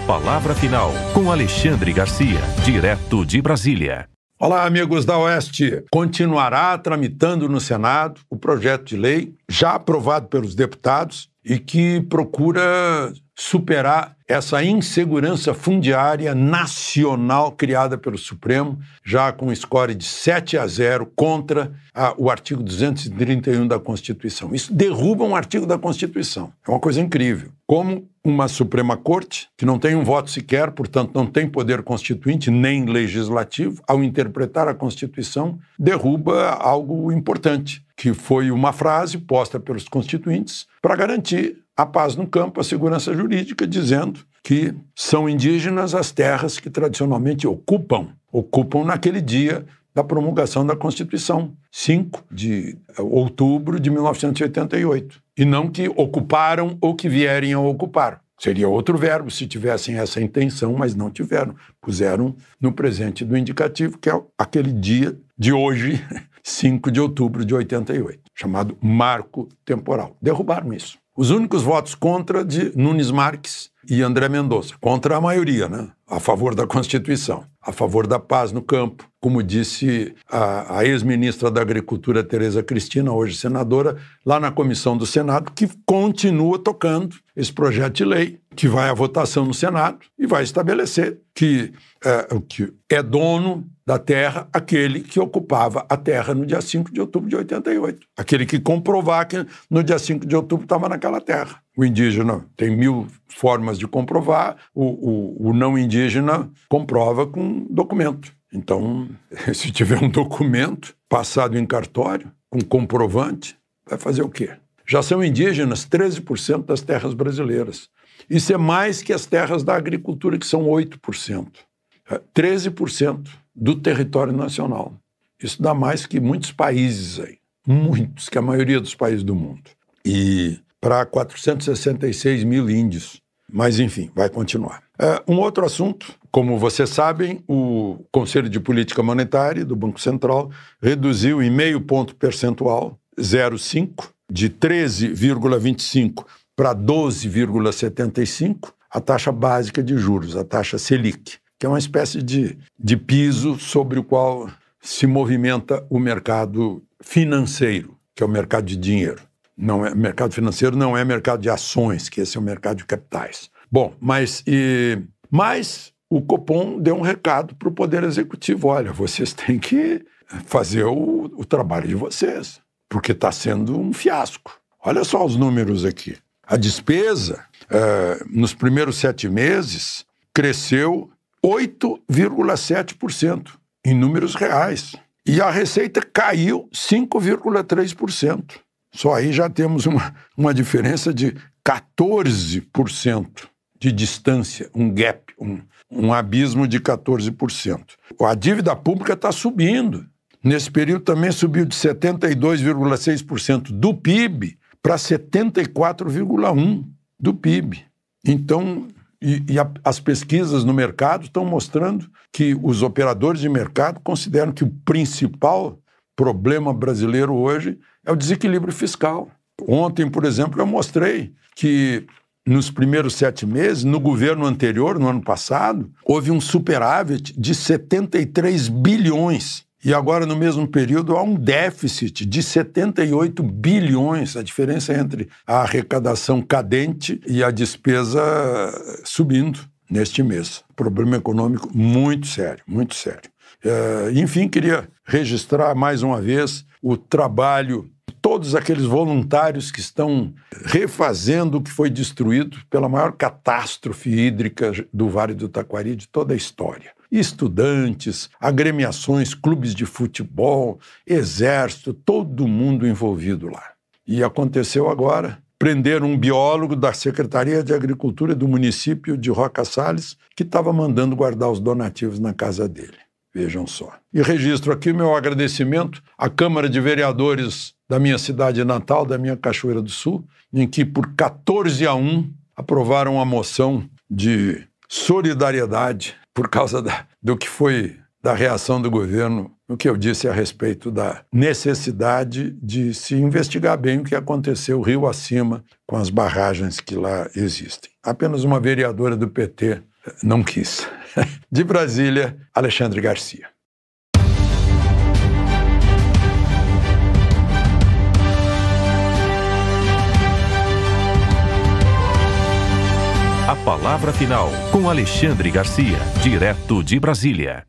Palavra Final, com Alexandre Garcia, direto de Brasília. Olá, amigos da Oeste. Continuará tramitando no Senado o projeto de lei já aprovado pelos deputados e que procura superar essa insegurança fundiária nacional criada pelo Supremo, já com score de 7-0 contra o artigo 231 da Constituição. Isso derruba um artigo da Constituição. É uma coisa incrível. Como uma Suprema Corte, que não tem um voto sequer, portanto não tem poder constituinte nem legislativo, ao interpretar a Constituição, derruba algo importante, que foi uma frase posta pelos constituintes para garantir a paz no campo, a segurança jurídica, dizendo que são indígenas as terras que tradicionalmente ocupam naquele dia da promulgação da Constituição, 5 de outubro de 1988. E não que ocuparam ou que vierem a ocupar. Seria outro verbo se tivessem essa intenção, mas não tiveram. Puseram no presente do indicativo, que é aquele dia de hoje, 5 de outubro de 88, chamado marco temporal. Derrubaram isso. Os únicos votos contra de Nunes Marques e André Mendonça, contra a maioria, né? A favor da Constituição, a favor da paz no campo, como disse a ex-ministra da Agricultura, Tereza Cristina, hoje senadora, lá na comissão do Senado, que continua tocando esse projeto de lei, que vai à votação no Senado e vai estabelecer que é dono da terra aquele que ocupava a terra no dia 5 de outubro de 88. Aquele que comprovar que no dia 5 de outubro estava naquela terra. O indígena tem 1000 formas de comprovar, o não indígena comprova com documento. Então, se tiver um documento passado em cartório, com comprovante, vai fazer o quê? Já são indígenas 13% das terras brasileiras. Isso é mais que as terras da agricultura, que são 8%. 13% do território nacional. Isso dá mais que muitos países aí. Muitos, que a maioria dos países do mundo. E para 466 mil índios. Mas, enfim, vai continuar. Um outro assunto, como vocês sabem, o Conselho de Política Monetária do Banco Central reduziu em meio ponto percentual, 0,5, de 13,25 para 12,75, a taxa básica de juros, a taxa Selic, que é uma espécie de piso sobre o qual se movimenta o mercado financeiro, que é o mercado de dinheiro. Mercado financeiro não é mercado de ações, que esse é o mercado de capitais. Bom, mas o Copom deu um recado para o Poder Executivo. Olha, vocês têm que fazer o trabalho de vocês, porque está sendo um fiasco. Olha só os números aqui. A despesa, nos primeiros 7 meses, cresceu 8,7% em números reais. E a receita caiu 5,3%. Só aí já temos uma diferença de 14% de distância, um gap, um abismo de 14%. A dívida pública está subindo. Nesse período também subiu de 72,6% do PIB para 74,1% do PIB. Então, as pesquisas no mercado estão mostrando que os operadores de mercado consideram que o principal problema brasileiro hoje é o desequilíbrio fiscal. Ontem, por exemplo, eu mostrei que nos primeiros 7 meses, no governo anterior, no ano passado, houve um superávit de 73 bilhões. E agora, no mesmo período, há um déficit de 78 bilhões. A diferença entre a arrecadação cadente e a despesa subindo neste mês. Problema econômico muito sério, muito sério. Enfim, queria registrar mais uma vez o trabalho de todos aqueles voluntários que estão refazendo o que foi destruído pela maior catástrofe hídrica do Vale do Taquari de toda a história. Estudantes, agremiações, clubes de futebol, exército, todo mundo envolvido lá. E aconteceu agora, prenderam um biólogo da Secretaria de Agricultura do município de Roca Salles que estava mandando guardar os donativos na casa dele. Vejam só. E registro aqui o meu agradecimento à Câmara de Vereadores da minha cidade natal, da minha Cachoeira do Sul, em que por 14-1 aprovaram a moção de solidariedade por causa do que foi da reação do governo no que eu disse a respeito da necessidade de se investigar bem o que aconteceu rio acima com as barragens que lá existem. Apenas uma vereadora do PT não quis. De Brasília, Alexandre Garcia. A palavra final com Alexandre Garcia, direto de Brasília.